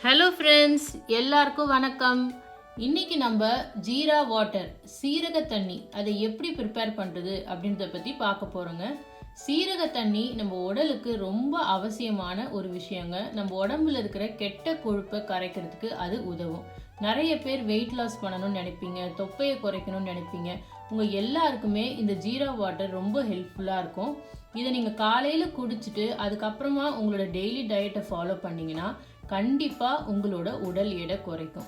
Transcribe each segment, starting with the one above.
Hello friends, எல்லாருக்கும் வணக்கம். இன்னைக்கு நம்ம ஜீரா வாட்டர் சீரக தண்ணி அதை எப்படி ப்ரிப்பேர் பண்ணுறது அப்படின்றத பற்றி பார்க்க போகிறோங்க. சீரக தண்ணி நம்ம உடலுக்கு ரொம்ப அவசியமான ஒரு விஷயங்க. நம்ம உடம்புல இருக்கிற கெட்ட கொழுப்பை கரைக்கிறதுக்கு அது உதவும். நிறைய பேர் வெயிட் லாஸ் பண்ணணும்னு நினைப்பீங்க, தொப்பையை குறைக்கணும்னு நினைப்பீங்க. உங்கள் எல்லாருக்குமே இந்த ஜீரா வாட்டர் ரொம்ப ஹெல்ப்ஃபுல்லாக இருக்கும். இதை நீங்கள் காலையில் குடிச்சிட்டு அதுக்கப்புறமா உங்களோட டெய்லி டயட்டை ஃபாலோ பண்ணிங்கன்னா கண்டிப்பாக உங்களோட உடல் எடை குறைக்கும்.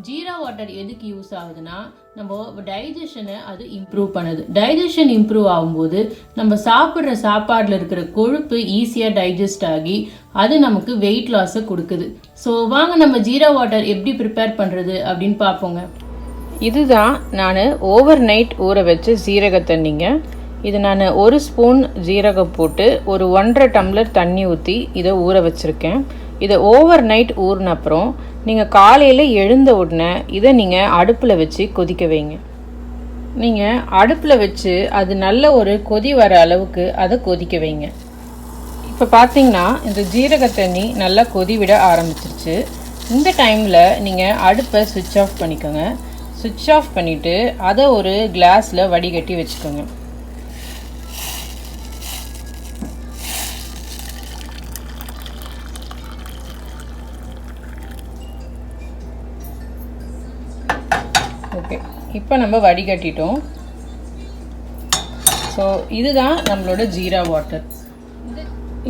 ஜீரா வாட்டர் எதுக்கு யூஸ் ஆகுதுன்னா, நம்ம டைஜஷனை அது இம்ப்ரூவ் பண்ணுது. டைஜஷன் இம்ப்ரூவ் ஆகும்போது நம்ம சாப்பிட்ற சாப்பாடில் இருக்கிற கொழுப்பு ஈஸியாக டைஜஸ்ட் ஆகி அது நமக்கு வெயிட் லாஸை கொடுக்குது. ஸோ வாங்க நம்ம ஜீரா வாட்டர் எப்படி ப்ரிப்பேர் பண்ணுறது அப்படின்னு பார்ப்போங்க. இதுதான் நான் ஓவர் நைட் ஊற வச்ச சீரக தண்ணிங்க. இது நான் 1 ஸ்பூன் ஜீரகம் போட்டு ஒரு 1.5 டம்ளர் தண்ணி ஊற்றி இதை ஊற வச்சுருக்கேன். இதை ஓவர் நைட் ஊறின அப்புறம் நீங்கள் காலையில் எழுந்த உடனே இதை நீங்கள் அடுப்பில் வச்சு கொதிக்க வைங்க. நீங்கள் அடுப்பில் வச்சு அது நல்ல ஒரு கொதி வர அளவுக்கு அதை கொதிக்க வைங்க. இப்போ பார்த்தீங்கன்னா இந்த ஜீரக தண்ணி நல்லா கொதி விட ஆரம்பிச்சிருச்சு. இந்த டைமில் நீங்கள் அடுப்பை சுவிட்ச் ஆஃப் பண்ணிக்கோங்க. சுவிட்ச் ஆஃப் பண்ணிவிட்டு அதை ஒரு கிளாஸில் வடிகட்டி வச்சுக்கோங்க. ஓகே, இப்போ நம்ம வடிகட்டிட்டோம். ஸோ இதுதான் நம்மளோட ஜீரா வாட்டர்.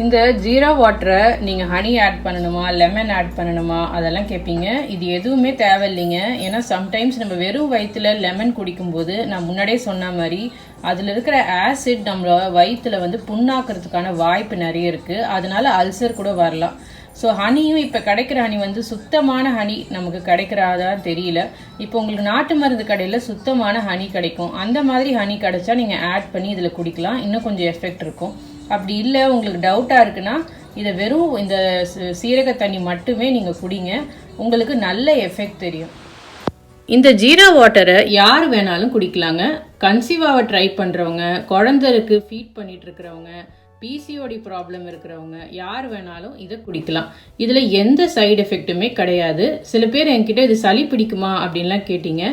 இந்த ஜீரா வாட்டரை நீங்கள் ஹனி ஆட் பண்ணணுமா, லெமன் ஆட் பண்ணணுமா அதெல்லாம் கேட்பீங்க. இது எதுவுமே தேவையில்லைங்க. ஏன்னா சம்டைம்ஸ் நம்ம வெறும் வயிற்றுல லெமன் குடிக்கும்போது நான் முன்னாடியே சொன்ன மாதிரி அதில் இருக்கிற ஆசிட் நம்மளோட வயிற்றுல புண்ணாக்கிறதுக்கான வாய்ப்பு நிறைய இருக்குது. அதனால அல்சர் கூட வரலாம். ஸோ ஹனியும் இப்போ கிடைக்கிற ஹனி சுத்தமான ஹனி நமக்கு கிடைக்கிறதா தெரியல. இப்போ உங்களுக்கு நாட்டு மருந்து கடையில் சுத்தமான ஹனி கிடைக்கும். அந்த மாதிரி ஹனி கிடைச்சா நீங்கள் ஆட் பண்ணி இதில் குடிக்கலாம், இன்னும் கொஞ்சம் எஃபெக்ட் இருக்கும். அப்படி இல்லை உங்களுக்கு டவுட்டாக இருக்குன்னா இதை வெறும் இந்த சீரக தண்ணி மட்டுமே நீங்கள் குடிங்க, உங்களுக்கு நல்ல எஃபெக்ட் தெரியும். இந்த ஜீரா வாட்டரை யார் வேணாலும் குடிக்கலாங்க. கன்சீவ் ஆக ட்ரை பண்ணுறவங்க, குழந்தைக்கு ஃபீட் பண்ணிட்டு இருக்கிறவங்க, பிசிஓடி ப்ராப்ளம் இருக்கிறவங்க யார் வேணாலும் இதை குடிக்கலாம். இதில் எந்த சைடு எஃபெக்ட்டுமே கிடையாது. சில பேர் என்கிட்ட இது சளி பிடிக்குமா அப்படின்லாம் கேட்டிங்க.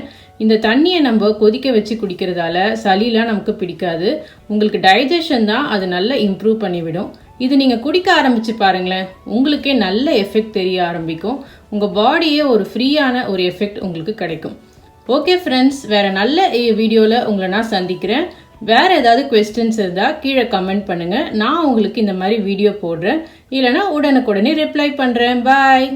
இந்த தண்ணியை நம்ம கொதிக்க வச்சு குடிக்கிறதால சளிலாம் நமக்கு பிடிக்காது. உங்களுக்கு டைஜஷன் தான் அது நல்லா இம்ப்ரூவ் பண்ணிவிடும். இது நீங்கள் குடிக்க ஆரம்பித்து பாருங்களேன், உங்களுக்கே நல்ல எஃபெக்ட் தெரிய ஆரம்பிக்கும். உங்கள் பாடியே ஒரு ஃப்ரீயான ஒரு எஃபெக்ட் உங்களுக்கு கிடைக்கும். ஓகே ஃப்ரெண்ட்ஸ், வேறு நல்ல வீடியோவில் உங்களை நான் சந்திக்கிறேன். வேறு ஏதாவது கொஸ்டின்ஸ் இருந்தால் கீழே கமெண்ட் பண்ணுங்கள். நான் உங்களுக்கு இந்த மாதிரி வீடியோ போடுறேன், இல்லைனா உடனுக்குடனே ரிப்ளை பண்ணுறேன். பாய்.